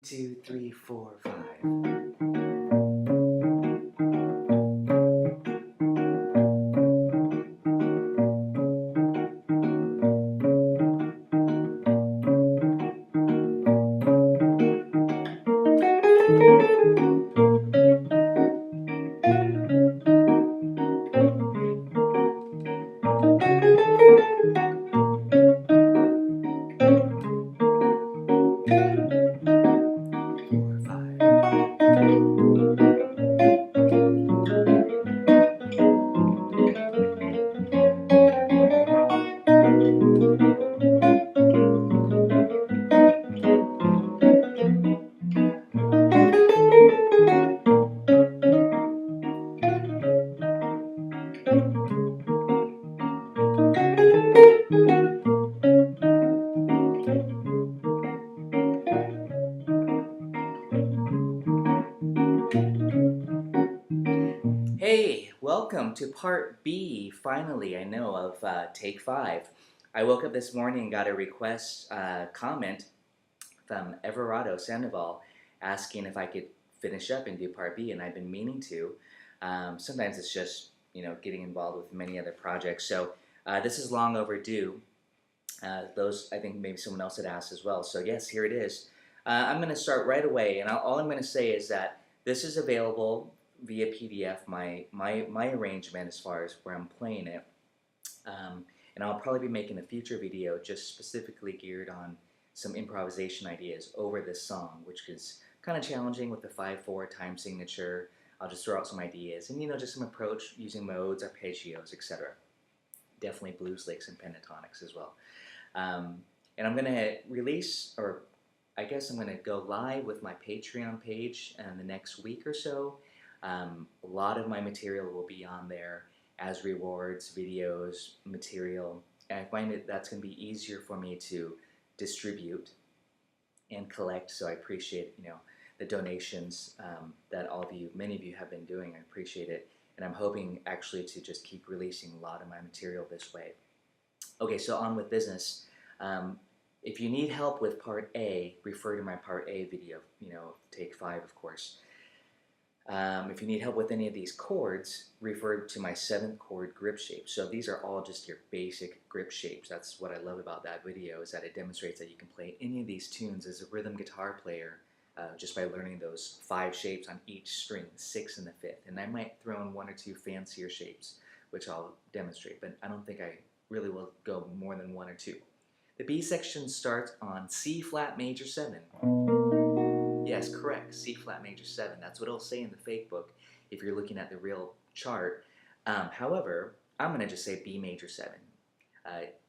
Two, three, four, five. Four, five. Hey, welcome to part B, finally, I know, of Take 5. I woke up this morning and got a request comment from Everardo Sandoval asking if I could finish up and do part B, and I've been meaning to. Sometimes it's just, getting involved with many other projects. So this is long overdue. Those, I think maybe someone else had asked as well. So yes, here it is. I'm going to start right away, and all I'm going to say is that this is available via PDF, my arrangement as far as where I'm playing it. And I'll probably be making a future video just specifically geared on some improvisation ideas over this song, which is kind of challenging with the 5/4 time signature. I'll just throw out some ideas and just some approach using modes, arpeggios, etc. Definitely blues licks and pentatonics as well. And I'm going to release, or I guess I'm going to go live with my Patreon page in the next week or so. A lot of my material will be on there as rewards, videos, material, and I find that's going to be easier for me to distribute and collect, so I appreciate, the donations that many of you have been doing. I appreciate it, and I'm hoping actually to just keep releasing a lot of my material this way. Okay, so on with business. If you need help with part A, refer to my part A video, take 5, of course. If you need help with any of these chords, refer to my 7th chord grip shape. So these are all just your basic grip shapes. That's what I love about that video, is that it demonstrates that you can play any of these tunes as a rhythm guitar player just by learning those 5 shapes on each string, the 6th and the 5th. And I might throw in 1 or 2 fancier shapes, which I'll demonstrate, but I don't think I really will go more than 1 or 2. The B section starts on C flat major 7. Yes, correct, C flat major 7. That's what it'll say in the fake book if you're looking at the real chart. However, I'm going to just say B major 7.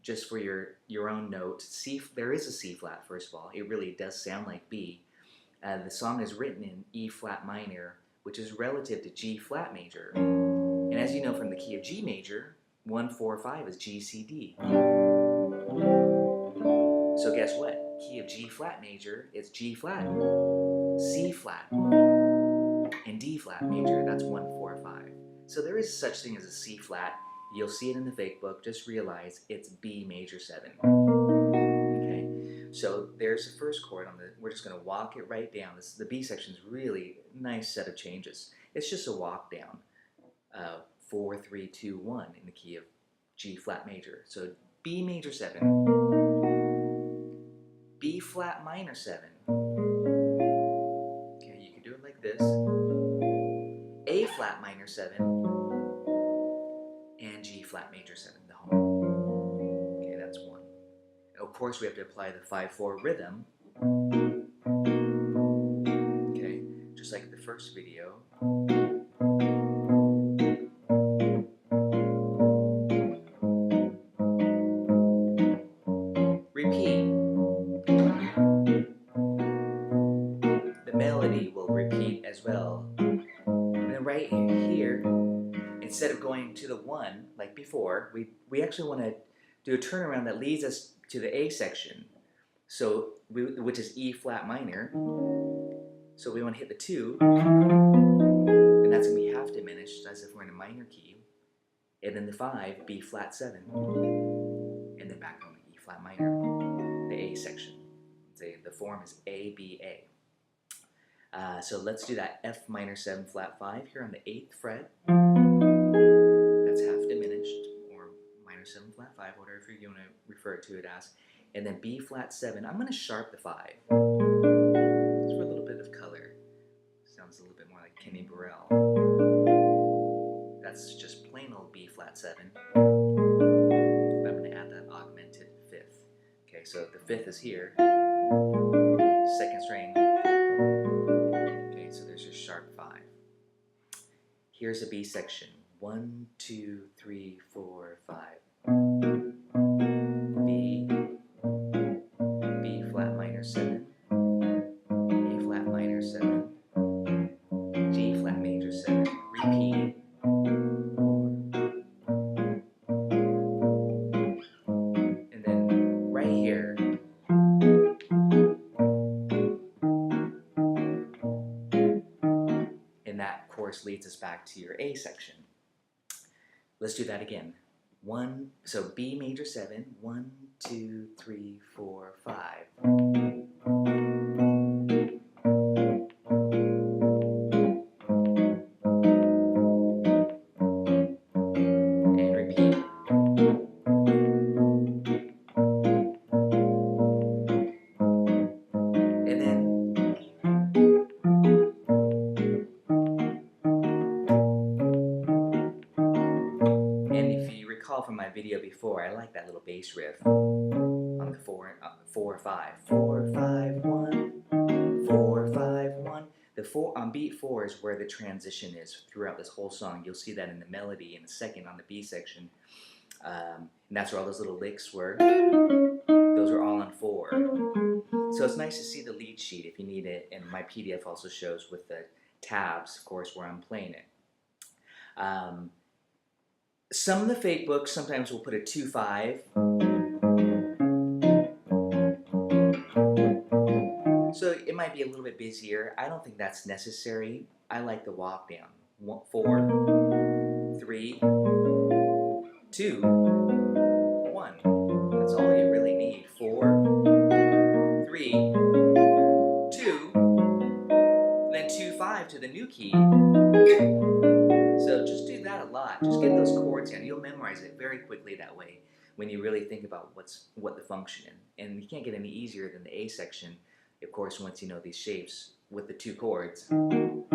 Just for your own note, there is a C flat, first of all. It really does sound like B. The song is written in E flat minor, which is relative to G flat major. And as you know from the key of G major, 1, 4, 5 is G, C, D. So guess what? Key of G flat major is G flat, C flat, and D flat major. That's 1, 4, 5. So there is such thing as a C flat. You'll see it in the fake book. Just realize it's B major 7. Okay, so there's the first chord. We're just going to walk it right down. The B section is really nice set of changes. It's just a walk down. 4, 3, 2, 1 in the key of G flat major. So B major 7, B flat minor 7. Okay, you can do it like this. A flat minor 7 and G flat major 7, the home. Okay, that's 1. And of course, we have to apply the 5/4 rhythm. Okay, just like the first video. Repeat. The melody will repeat as well. And then right here, instead of going to the 1 like before, we actually want to do a turnaround that leads us to the A section, which is E flat minor. So we want to hit the 2, and that's going to be half diminished as if we're in a minor key. And then the 5, B flat 7, and then back home to E flat minor, the A section. The form is A, B, A. So let's do that F minor 7 flat 5 here on the 8th fret. That's half diminished, or minor 7 flat 5, whatever you want to refer to it as. And then B flat 7, I'm going to sharp the 5. Just for a little bit of color. Sounds a little bit more like Kenny Burrell. That's just plain old B flat 7. But I'm going to add that augmented 5th. Okay, so the 5th is here. 2nd string. Okay, so there's your sharp 5. Here's a B section. 1, 2, 3, 4, 5. B, B flat minor 7, A flat minor 7, G flat major 7, repeat. And then right here, and that of course leads us back to your A section. Let's do that again. So B major 7, 1, 2, 3, 4, 5. And repeat. And then from my video before, I like that little bass riff on the 4, 5. 4, 5, 1, 4, 5, 1. The 4 on beat 4 is where the transition is throughout this whole song. You'll see that in the melody in a second on the B section. And that's where all those little licks were. Those are all on 4. So it's nice to see the lead sheet if you need it, and my PDF also shows with the tabs, of course, where I'm playing it. Some of the fake books sometimes will put a 2-5. So it might be a little bit busier. I don't think that's necessary. I like the walk down. 4, 3, 2, 1. That's all you really need. 4, 3, 2, then 2, 5 to the new key. So just do that a lot. Just get those chords in. You'll memorize it very quickly that way when you really think about what the function is. And you can't get any easier than the A section, of course, once you know these shapes with the 2 chords. And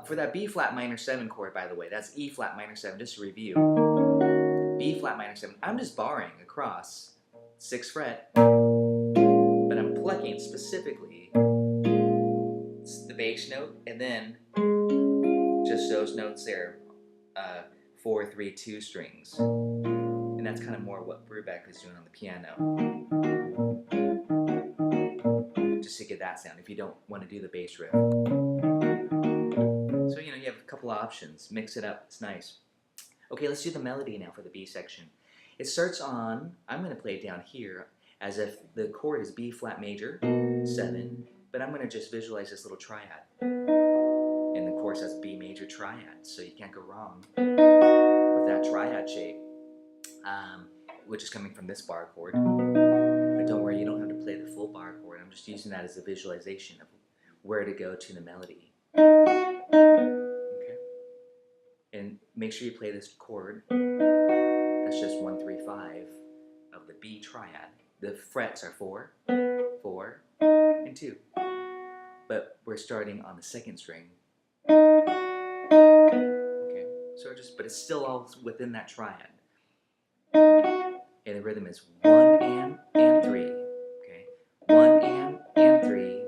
for that B flat minor 7 chord, by the way, that's E flat minor 7, just to review. B flat minor 7, I'm just barring across 6th fret, but I'm plucking specifically the bass note, and then just those notes there, 4, 3, 2 strings. And that's kind of more what Brubeck is doing on the piano. Just to get that sound, if you don't want to do the bass riff. So, you have a couple of options. Mix it up, it's nice. Okay, let's do the melody now for the B section. It starts on, I'm going to play it down here, as if the chord is B flat major, 7, but I'm going to just visualize this little triad. And of course that's B major triad, so you can't go wrong with that triad shape, which is coming from this bar chord. But don't worry, you don't have to play the full bar chord. I'm just using that as a visualization of where to go to the melody. Okay. And make sure you play this chord. That's just 1, 3, 5 of the B triad. The frets are 4, 4, and 2. But we're starting on the 2nd string. Okay, so but it's still all within that triad. And the rhythm is 1 and 3. Okay, 1 and 3.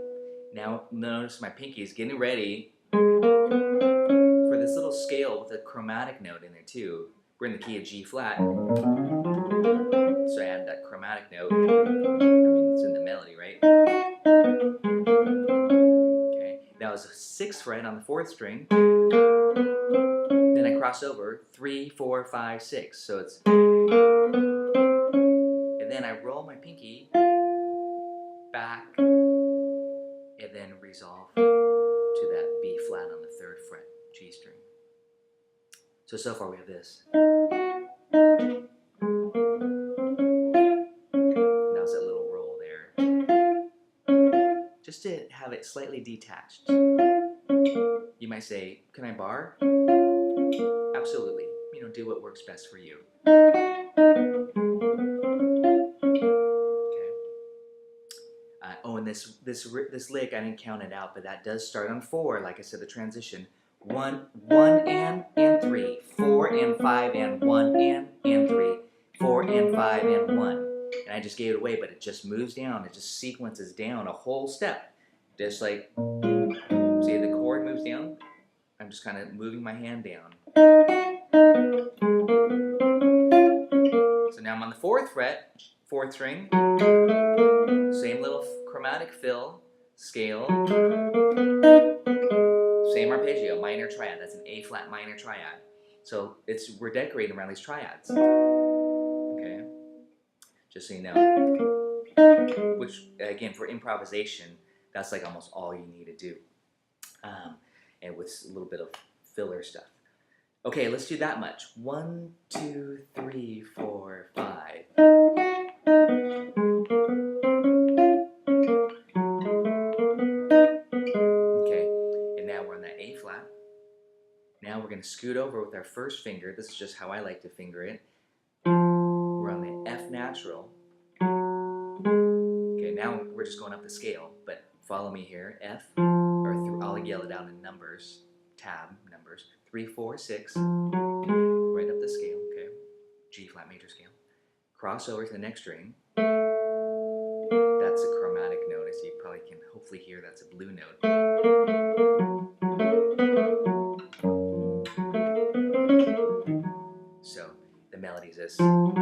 Now notice my pinky is getting ready for this little scale with a chromatic note in there too. We're in the key of G flat. So I add that chromatic note. I mean, it's in the melody, right? Okay. Now it's a 6th fret on the 4th string. Then I cross over 3, 4, 5, 6. So it's, and then I roll my pinky back, and then resolve to that B flat on the 3rd fret G string. So far we have this. Now it's that little roll there. just to have it slightly detached. You might say, can I bar? Absolutely. You know, do what works best for you. Okay. Oh, and this lick, I didn't count it out, but that does start on 4. Like I said, the transition. 1, 1 and 3. 4 and 5 and 1 and 3. 4 and 5 and 1. And I just gave it away, but it just moves down. It just sequences down a whole step. Just like, see the chord moves down? I'm just kind of moving my hand down. So now I'm on the 4th fret, 4th string. Same little chromatic fill, scale. Same arpeggio, minor triad. That's an A flat minor triad. So we're decorating around these triads. Okay? Just so you know. Which, again, for improvisation, that's like almost all you need to do. And with a little bit of filler stuff. Okay, let's do that much. 1, 2, 3, 4, 5. Okay, and now we're on that A flat. Now we're going to scoot over with our first finger. This is just how I like to finger it. We're on the F natural. Okay, now we're just going up the scale, but follow me here. F, or I'll yell it out in numbers, tab numbers. 3, 4, 6. Right up the scale, okay. G flat major scale. Cross over to the next string. That's a chromatic note, as you probably can hopefully hear. That's a blue note. So the melody is this. And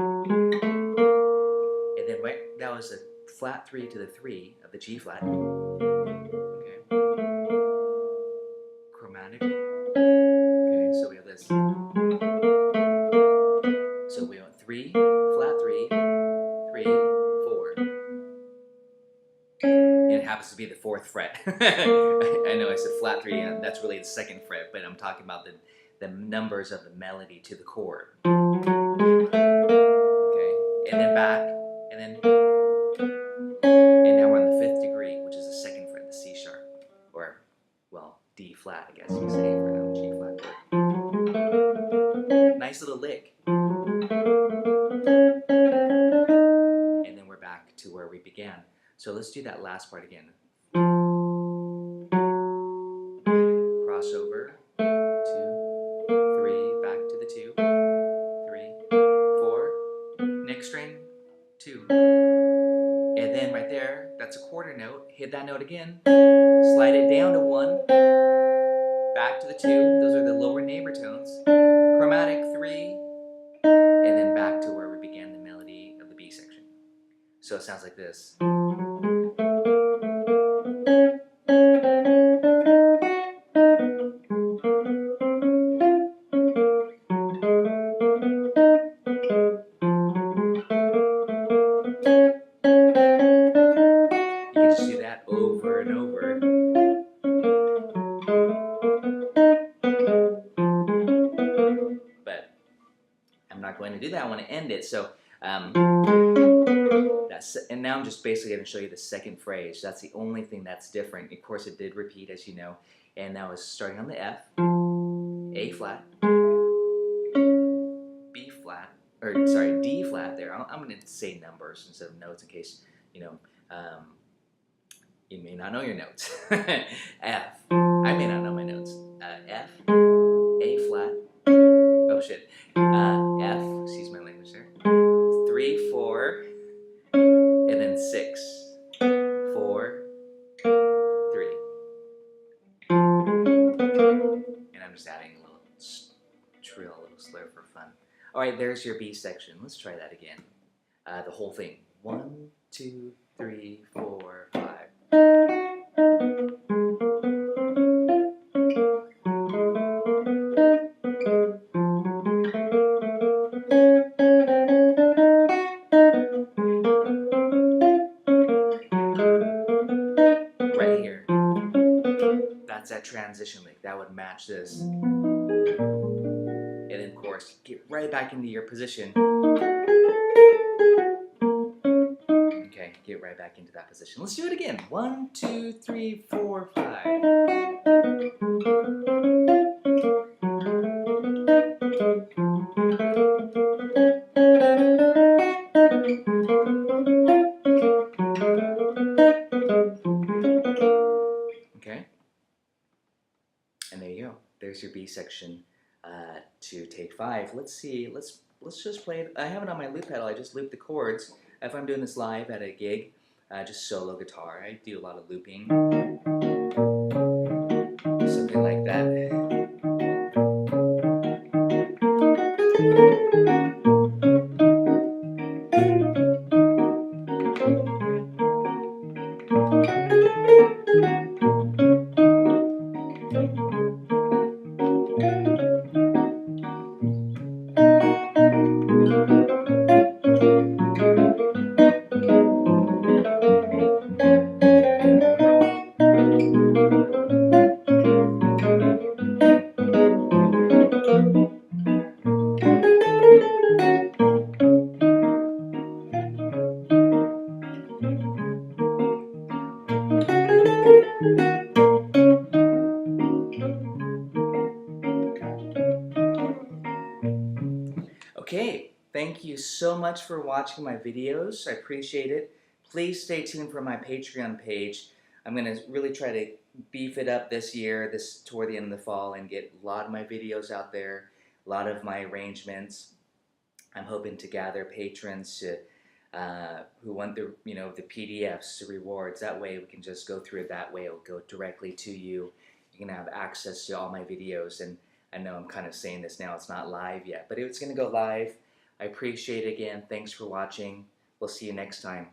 then that was a flat 3 to the 3 of the G flat. Okay. Chromatic. Okay, so we have this. So we went 3, flat 3, 3, 4. And it happens to be the 4th fret. I know I said flat 3, and that's really the 2nd fret, but I'm talking about the numbers of the melody to the chord. Okay, and then back, and now we're on the 5th degree, which is the 2nd fret, the C sharp, or, well, D flat, I guess you say, for the G flat chord. Nice little lick. And then we're back to where we began. So let's do that last part again. Crossover, 2, 3, back to the 2, 3, 4, next string, 2. And then right there, that's a quarter note. Hit that note again, slide it down to 1, back to the 2, those are the lower neighbor tones, chromatic 3, and then back to where we began the melody of the B section. So it sounds like this. You can just do that over and over. But I'm not going to do that. I want to end it. So and now I'm just basically going to show you the 2nd phrase. That's the only thing that's different. Of course, it did repeat, as you know. And that was starting on the F, A flat, B flat, or sorry, D flat there. I'm going to say numbers instead of notes in case, you know, you may not know your notes. F. I may not know my notes. F, A flat. Oh shit. F. Excuse my language there. 3, 4, and then 6, 4, 3. And I'm just adding a little trill, a little slur for fun. All right, there's your B section. Let's try that again. The whole thing. 1, 2, 3, 4, 5. Right here. That's that transition lick. That would match this. And then, of course, get right back into your position. Okay. get right back into that position. Let's do it again. 1, 2, 3, 4, 5. Okay, and there you go. There's your B section to take 5. Let's see. Let's just play it. I have it on my loop pedal. I just loop the chords. If I'm doing this live at a gig, just solo guitar. I do a lot of looping, something like that. Okay, thank you so much for watching my videos. I appreciate it. Please stay tuned for my Patreon page. I'm going to really try to beef it up this year, toward the end of the fall, and get a lot of my videos out there, a lot of my arrangements. I'm hoping to gather patrons who want the PDFs, the rewards. That way we can just go through it that way. It'll go directly to you. You can have access to all my videos. And I know I'm kind of saying this now, it's not live yet, but it's going to go live. I appreciate it again. Thanks for watching. We'll see you next time.